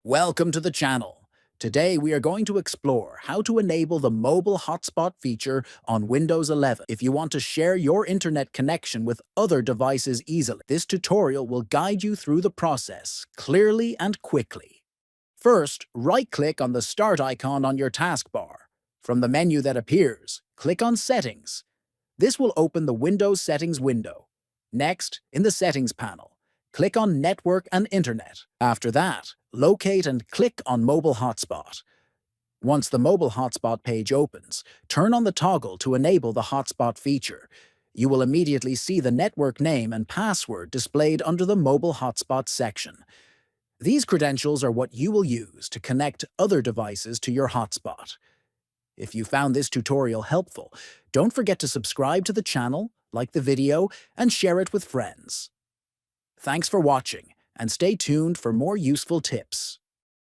Welcome to the channel. Today we are going to explore how to enable the mobile hotspot feature on Windows 11 if you want to share your internet connection with other devices easily. This tutorial will guide you through the process clearly and quickly. First, right-click on the Start icon on your taskbar. From the menu that appears, click on Settings. This will open the Windows Settings window. Next, in the Settings panel, click on Network and Internet. After that, locate and click on Mobile Hotspot. Once the Mobile Hotspot page opens, turn on the toggle to enable the hotspot feature. You will immediately see the network name and password displayed under the Mobile Hotspot section. These credentials are what you will use to connect other devices to your hotspot. If you found this tutorial helpful, don't forget to subscribe to the channel, like the video, and share it with friends. Thanks for watching, and stay tuned for more useful tips.